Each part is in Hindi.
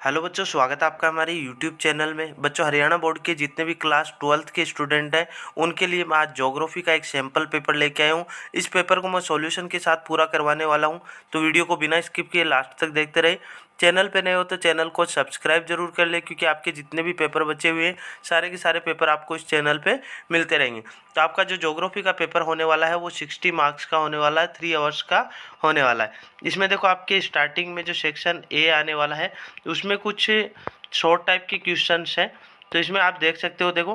हेलो बच्चों, स्वागत है आपका हमारे यूट्यूब चैनल में। बच्चों, हरियाणा बोर्ड के जितने भी क्लास 12th के स्टूडेंट हैं उनके लिए मैं आज ज्योग्राफी का एक सैम्पल पेपर लेके आया हूँ। इस पेपर को मैं सॉल्यूशन के साथ पूरा करवाने वाला हूँ, तो वीडियो को बिना स्किप किए लास्ट तक देखते रहे। चैनल पे नए हो तो चैनल को सब्सक्राइब जरूर कर ले, क्योंकि आपके जितने भी पेपर बचे हुए हैं सारे के सारे पेपर आपको इस चैनल पे मिलते रहेंगे। तो आपका जो ज्योग्राफी का पेपर होने वाला है वो 60 मार्क्स का होने वाला है, 3 आवर्स का होने वाला है। इसमें देखो, आपके स्टार्टिंग में जो सेक्शन ए आने वाला है उसमें कुछ शॉर्ट टाइप के क्वेश्चंस हैं। तो इसमें आप देख सकते हो, देखो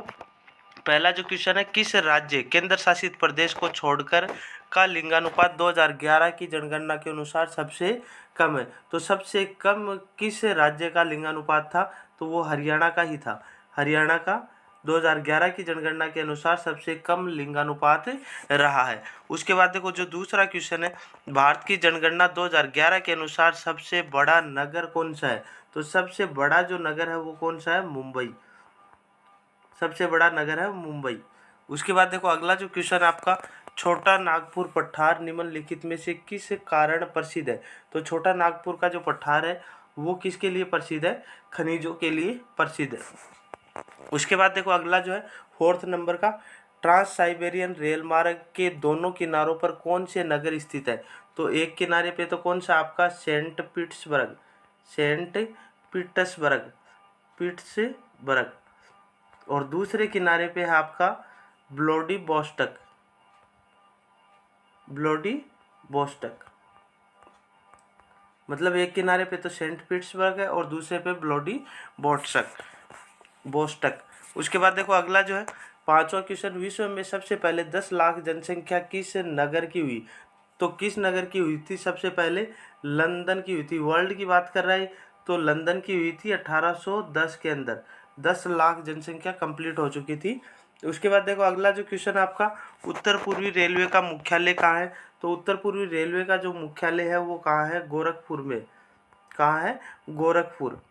पहला जो क्वेश्चन है, किस राज्य केंद्र शासित प्रदेश को छोड़कर का लिंगानुपात 2011 की जनगणना के अनुसार सबसे कम है। तो सबसे कम किस राज्य का लिंगानुपात था, तो वो हरियाणा का ही था। हरियाणा का 2011 की जनगणना के अनुसार सबसे कम लिंगानुपात रहा है। उसके बाद देखो, जो दूसरा क्वेश्चन है, भारत की जनगणना 2011 के अनुसार सबसे बड़ा नगर कौन सा है। तो सबसे बड़ा जो नगर है वो कौन सा है, मुंबई। सबसे बड़ा नगर है मुंबई। उसके बाद देखो, अगला जो क्वेश्चन आपका, छोटा नागपुर पठार निम्नलिखित में से किस कारण प्रसिद्ध है। तो छोटा नागपुर का जो पठार है वो किसके लिए प्रसिद्ध है, खनिजों के लिए प्रसिद्ध है। उसके बाद देखो, अगला जो है 4th नंबर का, ट्रांस साइबेरियन रेल मार्ग के दोनों किनारों पर कौन से नगर स्थित है। तो एक किनारे पे तो कौन सा आपका, सेंट पीटर्सबर्ग, और दूसरे किनारे पे है आपका ब्लोडी बोस्टक। मतलब एक किनारे पे तो सेंट पीटर्सबर्ग है और दूसरे पे बोस्टक। उसके बाद देखो, अगला जो है 5वां क्वेश्चन, विश्व में सबसे पहले 10 लाख जनसंख्या किस नगर की हुई। तो किस नगर की हुई थी सबसे पहले, लंदन की हुई थी। वर्ल्ड की बात कर रहा है तो लंदन की हुई थी 1810 के अंदर। 10 लाख जनसंख्या कंप्लीट हो चुकी थी। उसके बाद देखो, अगला जो क्वेश्चन आपका, उत्तर पूर्वी रेलवे का मुख्यालय कहाँ है। तो उत्तर पूर्वी रेलवे का जो मुख्यालय है वो कहाँ है, गोरखपुर में। कहाँ है, गोरखपुर।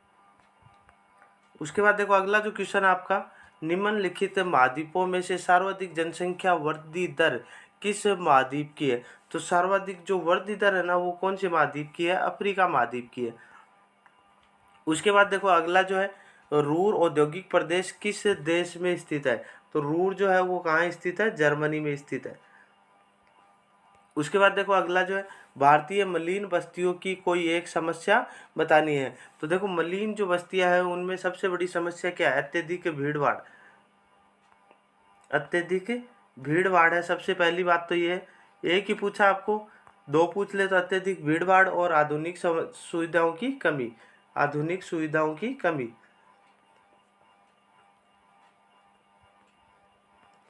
उसके बाद देखो, अगला जो क्वेश्चन आपका, निम्नलिखित महाद्वीपों में से सर्वाधिक जनसंख्या वृद्धि दर किस महाद्वीप की है। तो सर्वाधिक जो वृद्धि दर है ना वो कौन से महाद्वीप की है, अफ्रीका महाद्वीप की है। उसके बाद देखो, अगला जो है, रूर औद्योगिक प्रदेश किस देश में स्थित है। तो रूर जो है वो कहाँ स्थित है, जर्मनी में स्थित है। उसके बाद देखो, अगला जो है, भारतीय मलिन बस्तियों की कोई एक समस्या बतानी है। तो देखो, मलिन जो बस्तियां हैं उनमें सबसे बड़ी समस्या क्या है, अत्यधिक भीड़ भाड़ है। सबसे पहली बात तो ये है, एक ही पूछा आपको, दो पूछ ले तो अत्यधिक भीड़ भाड़ और आधुनिक सुविधाओं की कमी। आधुनिक सुविधाओं की कमी,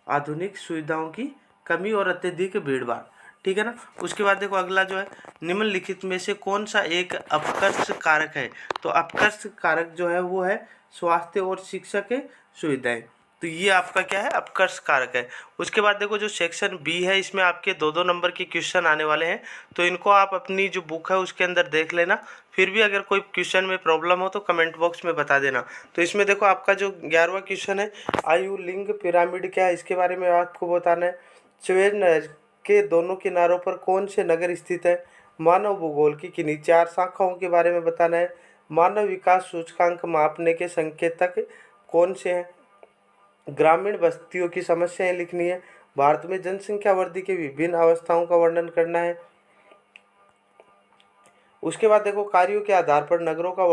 आधुनिक सुविधाओं की कमी और अत्यधिक भीड़ भाड़, ठीक है ना। उसके बाद देखो, अगला जो है, निम्नलिखित में से कौन सा एक अपकर्ष कारक है। तो अपकर्ष कारक जो है वो है स्वास्थ्य और शिक्षा के सुविधाएं। तो ये आपका क्या है, अपकर्ष कारक है। उसके बाद देखो, जो सेक्शन बी है इसमें आपके 2-2 नंबर के क्वेश्चन आने वाले हैं। तो इनको आप अपनी जो बुक है उसके अंदर देख लेना। फिर भी अगर कोई क्वेश्चन में प्रॉब्लम हो तो कमेंट बॉक्स में बता देना। तो इसमें देखो, आपका जो 11वां क्वेश्चन है, आयु लिंग पिरामिड क्या है, इसके बारे में आपको बताना है। सुएज नहर के दोनों किनारों पर कौन से नगर स्थित है। मानव भूगोल की किन्हीं 4 शाखाओं के बारे में बताना है। मानव विकास सूचकांक मापने के संकेतक कौन से हैं। ग्रामीण बस्तियों की समस्याएं लिखनी है। भारत में जनसंख्या वृद्धि की विभिन्न अवस्थाओं का वर्णन करना है। उसके बाद देखो, कार्यों के आधार पर नगरों का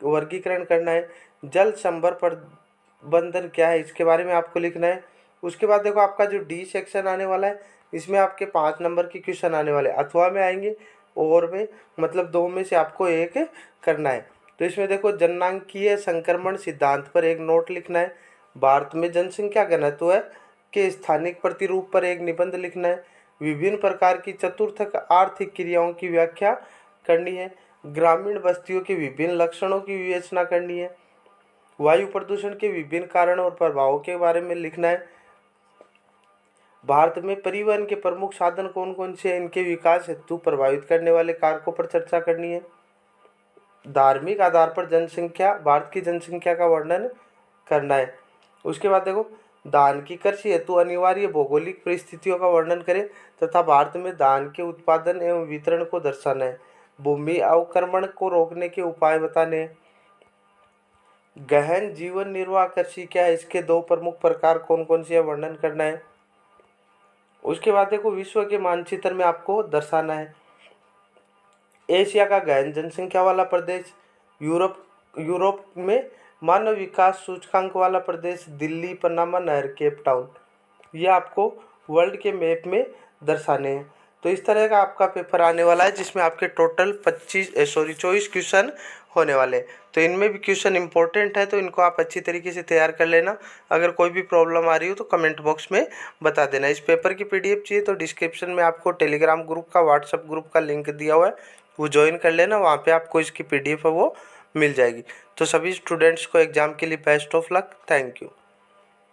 वर्गीकरण करना है। जल संभर प्रबंधन क्या है, इसके बारे में आपको लिखना है। उसके बाद देखो, आपका जो डी सेक्शन आने वाला है इसमें आपके 5 नंबर की क्वेश्चन आने वाले, अथवा में आएंगे और में, मतलब दो में से आपको एक करना है। तो इसमें देखो, जननांकीय संक्रमण सिद्धांत पर एक नोट लिखना है। भारत में जनसंख्या घनत्व के स्थानिक प्रतिरूप पर एक निबंध लिखना है। विभिन्न प्रकार की चतुर्थक आर्थिक क्रियाओं की व्याख्या करनी है। ग्रामीण बस्तियों के विभिन्न लक्षणों की विवेचना करनी है। वायु प्रदूषण के विभिन्न कारणों और प्रभावों के बारे में लिखना है। भारत में परिवहन के प्रमुख साधन कौन कौन से हैं, इनके विकास हेतु प्रभावित करने वाले कारकों पर चर्चा करनी है। धार्मिक आधार पर जनसंख्या, भारत की जनसंख्या का वर्णन करना है। उसके बाद देखो, धान की कृषि हेतु अनिवार्य भौगोलिक परिस्थितियों का वर्णन करें तथा भारत में धान के उत्पादन एवं वितरण को दर्शाना है। भूमि अवक्रमण को रोकने के उपाय बताने हैं। गहन जीवन निर्वाह कृषि क्या है, इसके दो प्रमुख प्रकार कौन कौन से है, वर्णन करना है। उसके बाद देखो विश्व के मानचित्र में आपको दर्शाना है। एशिया का गहन जनसंख्या वाला प्रदेश, यूरोप यूरोप में मानव विकास सूचकांक वाला प्रदेश, दिल्ली, पनामा नहर, केप टाउन, ये आपको वर्ल्ड के मैप में दर्शाने हैं। तो इस तरह का आपका पेपर आने वाला है जिसमें आपके टोटल 24 क्वेश्चन होने वाले हैं। तो इनमें भी क्वेश्चन इंपॉर्टेंट है, तो इनको आप अच्छी तरीके से तैयार कर लेना। अगर कोई भी प्रॉब्लम आ रही हो तो कमेंट बॉक्स में बता देना। इस पेपर की पीडीएफ चाहिए तो डिस्क्रिप्शन में आपको टेलीग्राम ग्रुप का, व्हाट्सएप ग्रुप का लिंक दिया हुआ है, वो ज्वाइन कर लेना। वहाँ पे आपको इसकी पीडीएफ है वो मिल जाएगी। तो सभी स्टूडेंट्स को एग्ज़ाम के लिए best of luck. Thank you.